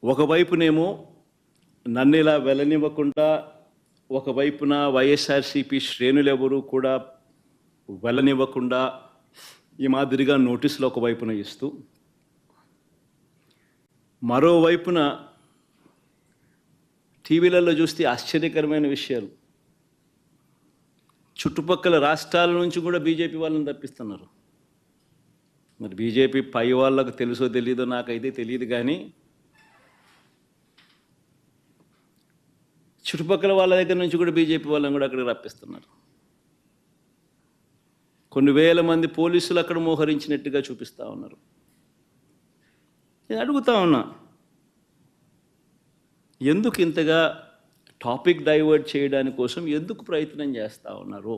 ఒకవైపునేమో నన్ను ఇలా వెళ్ళనివ్వకుండా ఒకవైపున వైఎస్ఆర్సీపీ శ్రేణులెవరూ కూడా వెళ్ళనివ్వకుండా ఈ మాదిరిగా నోటీసులు ఒకవైపున ఇస్తూ, మరోవైపున టీవీలలో చూస్తే ఆశ్చర్యకరమైన విషయాలు, చుట్టుపక్కల రాష్ట్రాల నుంచి కూడా బీజేపీ వాళ్ళని తప్పిస్తున్నారు. మరి బీజేపీ పై వాళ్ళకు తెలుసో తెలీదో నాకైతే తెలియదు, కానీ చుట్టుపక్కల వాళ్ళ దగ్గర నుంచి కూడా బీజేపీ వాళ్ళని కూడా అక్కడికి రప్పిస్తున్నారు. కొన్ని వేల మంది పోలీసులు అక్కడ మోహరించినట్టుగా చూపిస్తూ ఉన్నారు. నేను అడుగుతా ఉన్నా, ఎందుకు ఇంతగా టాపిక్ డైవర్ట్ చేయడానికి కోసం ఎందుకు ప్రయత్నం చేస్తూ ఉన్నారు?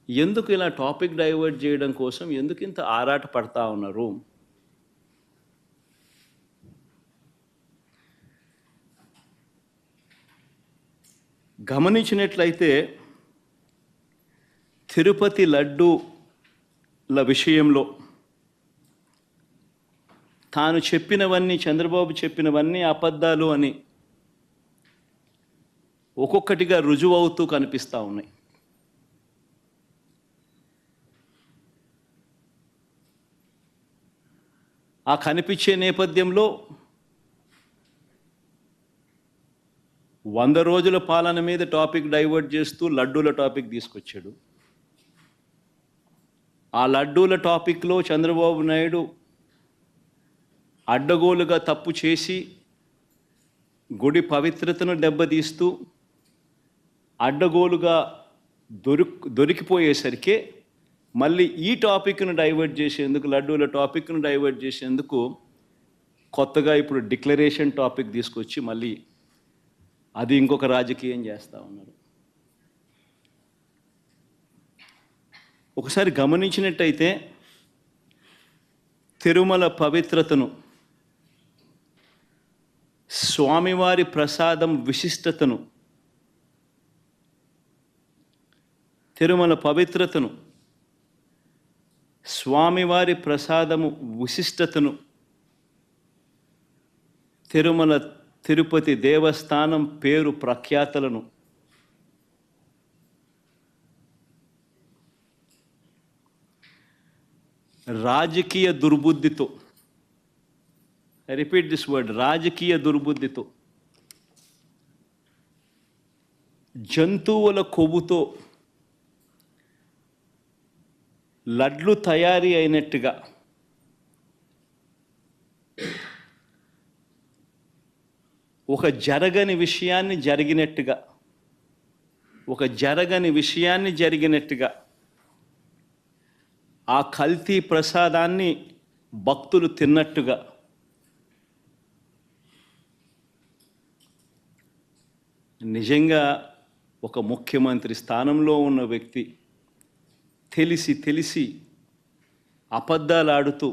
ఎందుకు ఇలా టాపిక్ డైవర్ట్ చేయడం కోసం ఎందుకు ఇంత ఆరాట పడతా ఉన్నారు? గమనించినట్లయితే తిరుపతి లడ్డూల విషయంలో తాను చెప్పినవన్నీ, చంద్రబాబు చెప్పినవన్నీ అబద్ధాలు అని ఒక్కొక్కటిగా రుజువవుతూ కనిపిస్తూ ఉన్నాయి. ఆ కనిపించే నేపథ్యంలో 100 రోజుల పాలన మీద టాపిక్ డైవర్ట్ చేస్తూ లడ్డూల టాపిక్ తీసుకొచ్చాడు. ఆ లడ్డూల టాపిక్లో చంద్రబాబు నాయుడు అడ్డగోలుగా తప్పు చేసి గుడి పవిత్రతను దెబ్బతీస్తూ అడ్డగోలుగా దొరికిపోయేసరికి మళ్ళీ ఈ టాపిక్ను డైవర్ట్ చేసేందుకు, లడ్డూల టాపిక్ను డైవర్ట్ చేసేందుకు కొత్తగా ఇప్పుడు డిక్లరేషన్ టాపిక్ తీసుకొచ్చి మళ్ళీ అది ఇంకొక రాజకీయం చేస్తూ ఉన్నారు. ఒకసారి గమనించినట్టయితే తిరుమల పవిత్రతను, స్వామివారి ప్రసాదం విశిష్టతను, తిరుమల పవిత్రతను, స్వామివారి ప్రసాదము విశిష్టతను, తిరుపతి దేవస్థానం పేరు ప్రఖ్యాతలను రాజకీయ దుర్బుద్ధితో, ఐ రిపీట్ దిస్ వర్డ్, రాజకీయ దుర్బుద్ధితో, జంతువుల కొవ్వుతో లడ్లు తయారీ అయినట్టుగా ఒక జరగని విషయాన్ని జరిగినట్టుగా ఆ కల్తీ ప్రసాదాన్ని భక్తులు తిన్నట్టుగా నిజంగా ఒక ముఖ్యమంత్రి స్థానంలో ఉన్న వ్యక్తి తెలిసి అబద్ధాలు ఆడుతూ